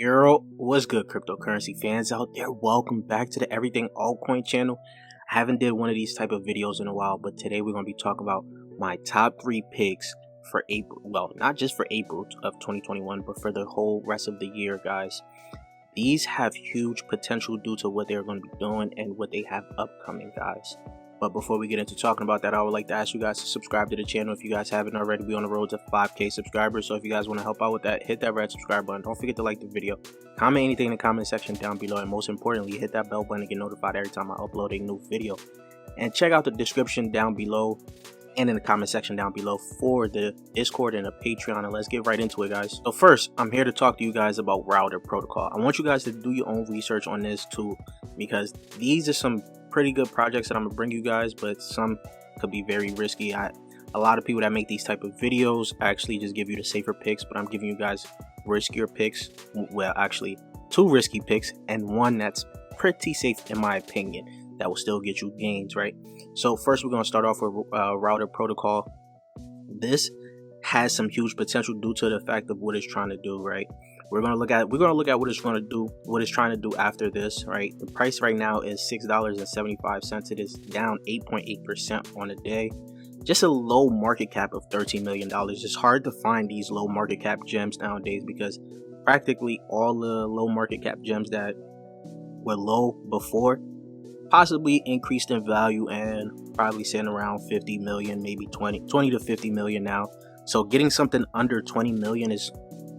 Yo, what's good, cryptocurrency fans out there? Welcome back to the Everything Altcoin channel. I haven't did one of these type of videos in a while, but today we're going to be talking about my top 3 picks for April. Well, not just for April of 2021, but for the whole rest of the year, guys. These have huge potential due to what they're going to be doing and what they have upcoming, guys. But before we get into talking about that, I would like to ask you guys to subscribe to the channel if you guys haven't already. We're on the road to 5K subscribers, so if you guys want to help out with that, hit that red subscribe button. Don't forget to like the video, comment anything in the comment section down below, and most importantly, hit that bell button to get notified every time I upload a new video. And check out the description down below and in the comment section down below for the Discord and the Patreon, and let's get right into it, guys. So first, I'm here to talk to you guys about Rariable protocol. I want you guys to do your own research on this too, because these are some pretty good projects that I'm gonna bring you guys, but some could be very risky. A lot of people that make these type of videos actually just give you the safer picks, but I'm giving you guys riskier picks. Well, actually 2 risky picks and one that's pretty safe in my opinion that will still get you gains, right? So first we're going to start off with Rariable protocol. This has some huge potential due to the fact of what it's trying to do, right? We're going to look at what it's going to do, what it's trying to do after this, right? The price right now is $6.75. It is down 8.8% on a day. Just a low market cap of $13 million. It's hard to find these low market cap gems nowadays because practically all the low market cap gems that were low before possibly increased in value and probably sitting around 50 million, maybe 20 to 50 million now. So getting something under 20 million is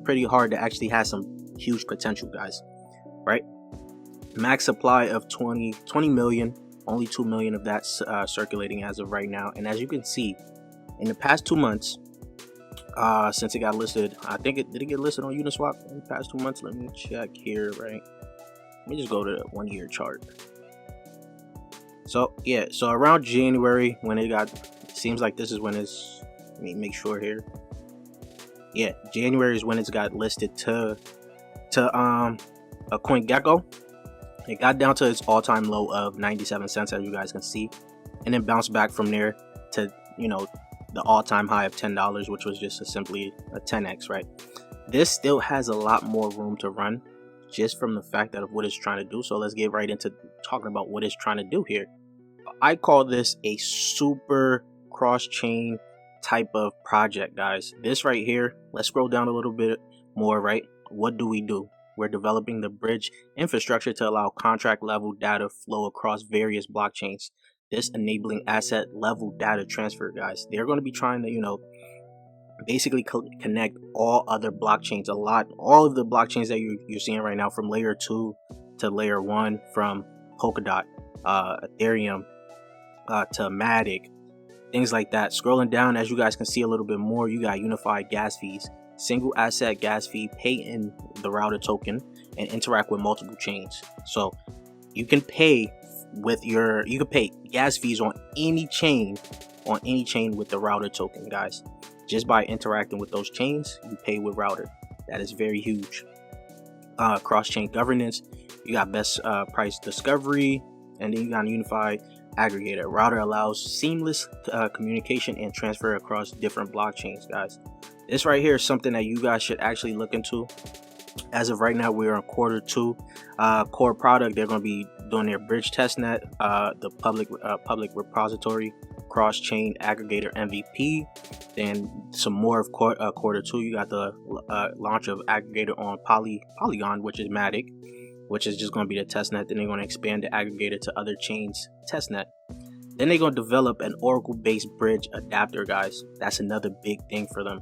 pretty hard to actually have some huge potential, guys, right? Max supply of 20 million, only 2 million of that circulating as of right now. And as you can see, in the past 2 months, since it got listed, I think did it get listed on Uniswap in the past 2 months? Let me check here, right? Let me just go to the 1-year chart. So yeah, so around January when it seems like this is when it's, let me make sure here. Yeah, January is when it's got listed to a CoinGecko. It got down to its all-time low of 97 cents, as you guys can see, and then bounced back from there to, you know, the all-time high of $10, which was just simply a 10x, right? This still has a lot more room to run just from the fact that of what it's trying to do. So let's get right into talking about what it's trying to do here. I call this a super cross-chain type of project, guys. This right here, let's scroll down a little bit more, right? What do? We're developing the bridge infrastructure to allow contract level data flow across various blockchains. This enabling asset level data transfer, guys. They're going to be trying to, you know, basically connect all other blockchains, all of the blockchains that you're seeing right now, from layer 2 to layer 1, from Polkadot, Ethereum, to Matic, things like that. Scrolling down, as you guys can see a little bit more, you got unified gas fees, single asset gas fee, pay in the router token, and interact with multiple chains. So you can pay gas fees on any chain with the router token, guys. Just by interacting with those chains, you pay with router. That is very huge. Cross-chain governance, you got best price discovery, and then you got a unified aggregator. Router allows seamless communication and transfer across different blockchains, guys. This right here is something that you guys should actually look into. As of right now, we're on Q2 core product. They're going to be doing their bridge testnet, the public repository, cross-chain aggregator MVP. Then some more of Q2. You got the launch of aggregator on Polygon, which is Matic, which is just going to be the testnet. Then they're going to expand the aggregator to other chains testnet. Then they're going to develop an Oracle-based bridge adapter, guys. That's another big thing for them.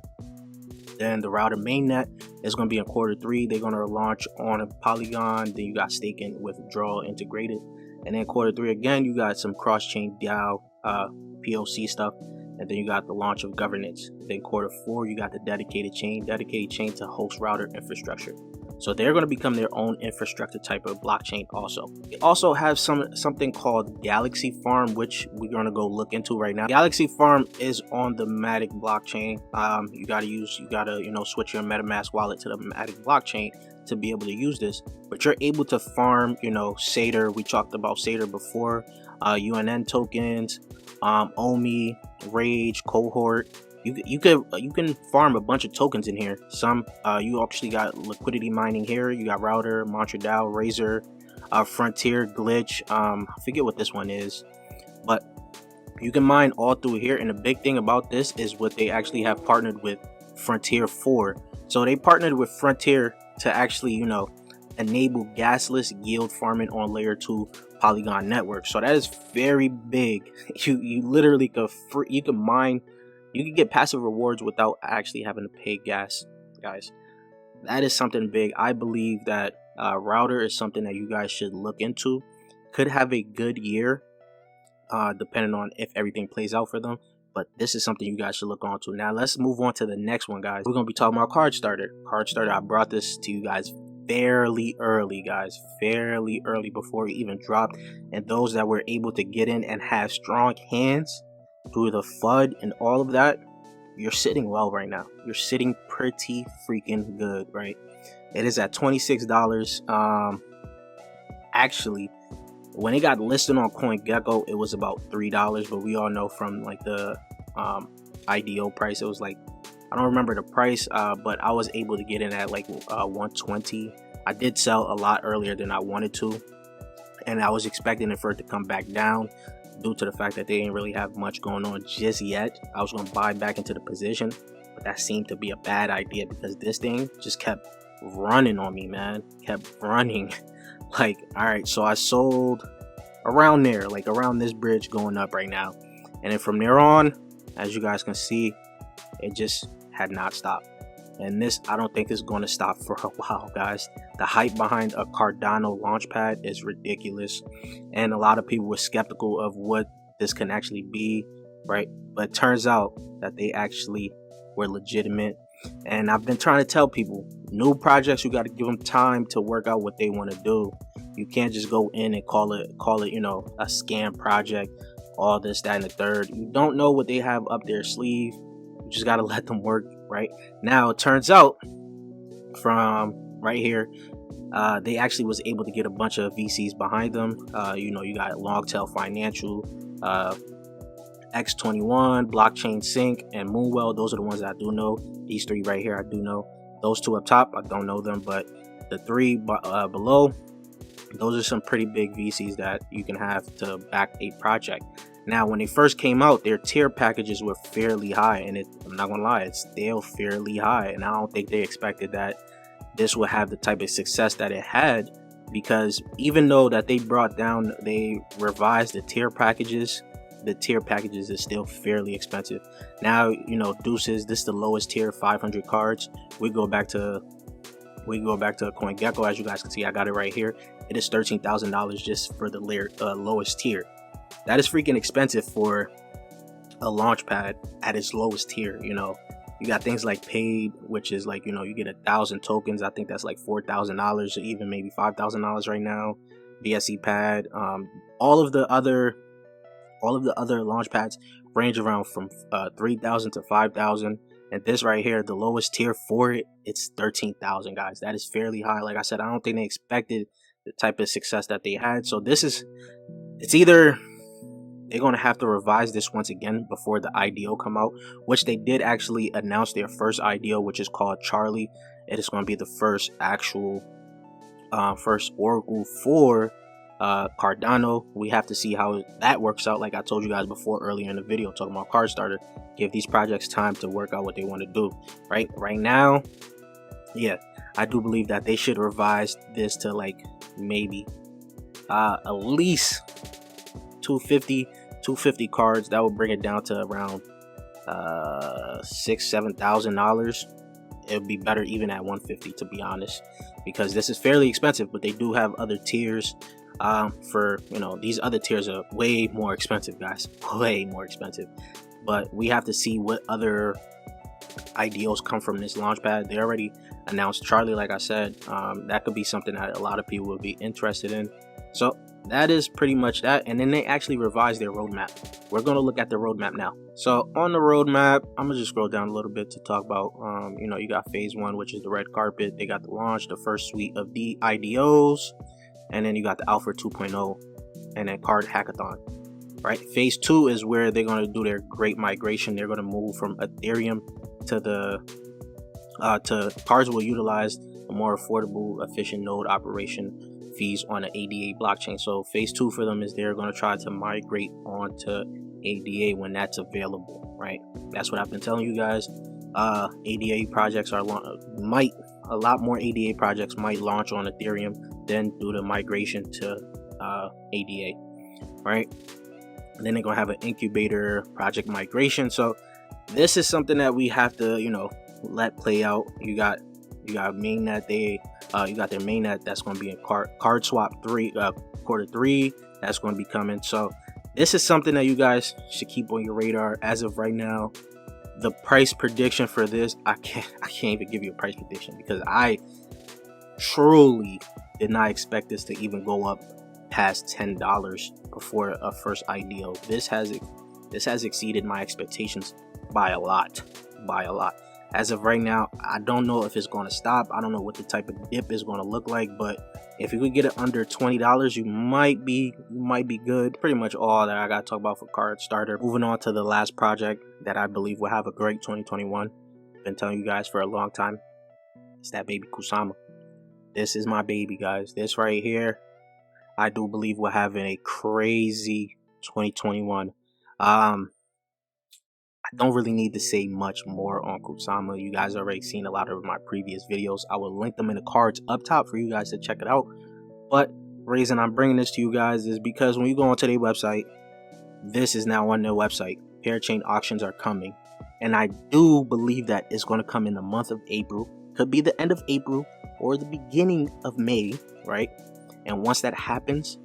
Then the router mainnet is going to be in Q3. They're going to launch on a Polygon. Then you got staking withdrawal integrated. And then Q3 again, you got some cross-chain DAO POC stuff. And then you got the launch of governance. Then Q4, you got the dedicated chain to host router infrastructure. So they're going to become their own infrastructure type of blockchain also. They also have something called Galaxy Farm, which we're going to go look into right now. Galaxy Farm is on the Matic blockchain. You got to switch your MetaMask wallet to the Matic blockchain to be able to use this. But you're able to farm, Satyr. We talked about Satyr before. UNN tokens, OMI, Rage, Cohort, you can farm a bunch of tokens in here. Some you actually got liquidity mining here. You got Router, Montreal, Razor, Frontier, Glitch. I forget what this one is, but you can mine all through here. And the big thing about this is what they actually have partnered with Frontier for. So they partnered with Frontier to actually, you know, enable gasless yield farming on layer 2 Polygon network. So that is very big. You literally could you can mine, you can get passive rewards without actually having to pay gas, guys. That is something big. I believe that Router is something that you guys should look into. Could have a good year, depending on if everything plays out for them. But this is something you guys should look on to. Now let's move on to the next one, guys. We're gonna be talking about Cardstarter. Cardstarter, I brought this to you guys fairly early, guys, fairly early before it even dropped. And those that were able to get in and have strong hands through the FUD and all of that, you're sitting well right now. You're sitting pretty freaking good, right? It is at $26. Actually, when it got listed on CoinGecko, it was about $3, but we all know from like the IDO price, it was like, I don't remember the price, but I was able to get in at like 120. I did sell a lot earlier than I wanted to, and I was expecting it for it to come back down due to the fact that they didn't really have much going on just yet. I was going to buy back into the position, but that seemed to be a bad idea because this thing just kept running on me, man. Kept running. Like, all right, so I sold around there, like around this bridge going up right now. And then from there on, as you guys can see, it just had not stopped. And this, I don't think is going to stop for a while, guys. The hype behind a Cardano launchpad is ridiculous. And a lot of people were skeptical of what this can actually be, right? But it turns out that they actually were legitimate. And I've been trying to tell people, new projects, you got to give them time to work out what they want to do. You can't just go in and call it, you know, a scam project, all this, that, and the third. You don't know what they have up their sleeve. You just got to let them work, right? Now, it turns out from right here, they actually was able to get a bunch of VCs behind them. You know, you got Longtail Financial, X21, Blockchain Sync, and Moonwell. Those are the ones that I do know. These three right here, I do know. Those two up top, I don't know them, but the three below, those are some pretty big VCs that you can have to back a project. Now, when they first came out, their tier packages were fairly high, and I'm not gonna lie, it's still fairly high, and I don't think they expected that this would have the type of success that it had, because even though that they revised the tier packages is still fairly expensive. Now, you know, Deuces, this is the lowest tier, 500 cards. We go back to CoinGecko. As you guys can see, I got it right here. It is $13,000 just for the lowest tier. That is freaking expensive for a launchpad at its lowest tier. You know, you got things like Paid, which is like, you know, you get 1,000 tokens. I think that's like $4,000 or even maybe $5,000 right now. BSC pad, all of the other launch pads range around from 3,000 to 5,000, and this right here, the lowest tier for it, it's 13,000, guys. That is fairly high. Like I said, I don't think they expected the type of success that they had. So it's either they're going to have to revise this once again before the IDO come out, which they did actually announce their first IDO, which is called Charlie. It is going to be the first actual first Oracle for Cardano. We have to see how that works out. Like I told you guys before earlier in the video talking about Cardstarter, give these projects time to work out what they want to do. Right now, yeah, I do believe that they should revise this to like maybe at least 250 cards. That would bring it down to around $6,000-$7,000. It would be better even at 150, to be honest, because this is fairly expensive. But they do have other tiers. For, you know, these other tiers are way more expensive, guys, way more expensive. But we have to see what other IDOs come from this launchpad. They already announced Charlie, like I said. That could be something that a lot of people would be interested in. So that is pretty much that. And then they actually revised their roadmap. We're going to look at the roadmap now. So on the roadmap, I'm gonna just scroll down a little bit to talk about you know, you got phase 1, which is the red carpet. They got the launch, the first suite of the IDOs. And then you got the Alpha 2.0 and then Card Hackathon. right? Phase 2 is where they're going to do their great migration. They're going to move from Ethereum to the Cards will utilize a more affordable, efficient node operation fees on an ADA blockchain. So phase 2 for them is they're going to try to migrate onto ADA when that's available, right? That's what I've been telling you guys. ADA projects are a lot more ADA projects might launch on Ethereum than do the migration to ADA, right? And then they're gonna have an incubator project migration. So this is something that we have to, you know, let play out. You got mainnet. You got their mainnet that's going to be in card swap 3 quarter 3 that's going to be coming. So this is something that you guys should keep on your radar. As of right now, the price prediction for this, I can't even give you a price prediction because I truly did not expect this to even go up past $10 before a first IDO. This has exceeded my expectations by a lot. As of right now, I don't know if it's going to stop. I don't know what the type of dip is going to look like, but if you could get it under $20, you might be good. Pretty much all that I got to talk about for Cardstarter. Moving on to the last project that I believe will have a great 2021. Been telling you guys for a long time. It's that baby Kusama. This is my baby, guys. This right here, I do believe we're having a crazy 2021. I don't really need to say much more on Kusama. You guys already seen a lot of my previous videos. I will link them in the cards up top for you guys to check it out. But the reason I'm bringing this to you guys is because when you go onto their website, this is now on their website. Parachain auctions are coming. And I do believe that it's going to come in the month of April. Could be the end of April or the beginning of May, right? And once that happens,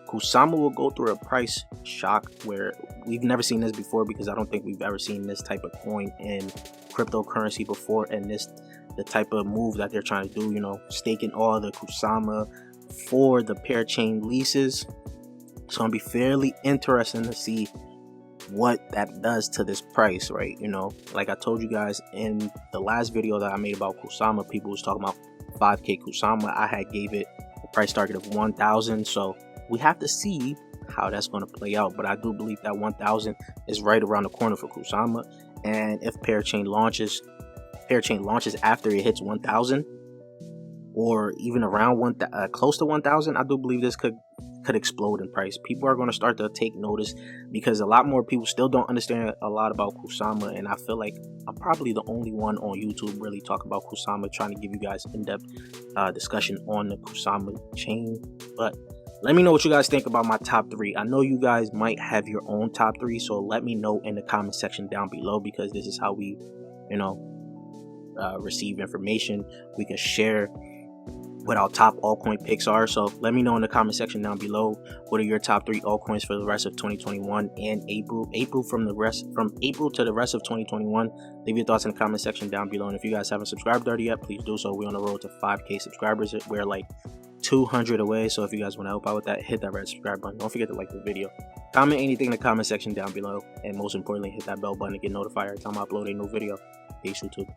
Kusama will go through a price shock where we've never seen this before, because I don't think we've ever seen this type of coin in cryptocurrency before, and the type of move that they're trying to do, you know, staking all the Kusama for the parachain leases. It's going to be fairly interesting to see what that does to this price, right? You know, like I told you guys in the last video that I made about Kusama, people was talking about 5k Kusama. I had gave it a price target of 1,000. So we have to see how that's going to play out, but I do believe that 1,000 is right around the corner for Kusama. And if parachain launches after it hits 1,000, or even around close to 1,000, I do believe this could explode in price. People are going to start to take notice, because a lot more people still don't understand a lot about Kusama, and I feel like I'm probably the only one on YouTube really talking about Kusama, trying to give you guys in-depth discussion on the Kusama chain. But let me know what you guys think about my top 3. I know you guys might have your own top 3, so let me know in the comment section down below, because this is how we, you know, receive information. We can share what our top altcoin picks are. So let me know in the comment section down below, what are your top 3 altcoins for the rest of 2021 and April from April to the rest of 2021. Leave your thoughts in the comment section down below, and if you guys haven't subscribed already yet, please do so. We're on the road to 5k subscribers. We're like 200 away, so if you guys want to help out with that, hit that red subscribe button. Don't forget to like the video, comment anything in the comment section down below, and most importantly, hit that bell button to get notified every time I upload a new video. Peace, YouTube.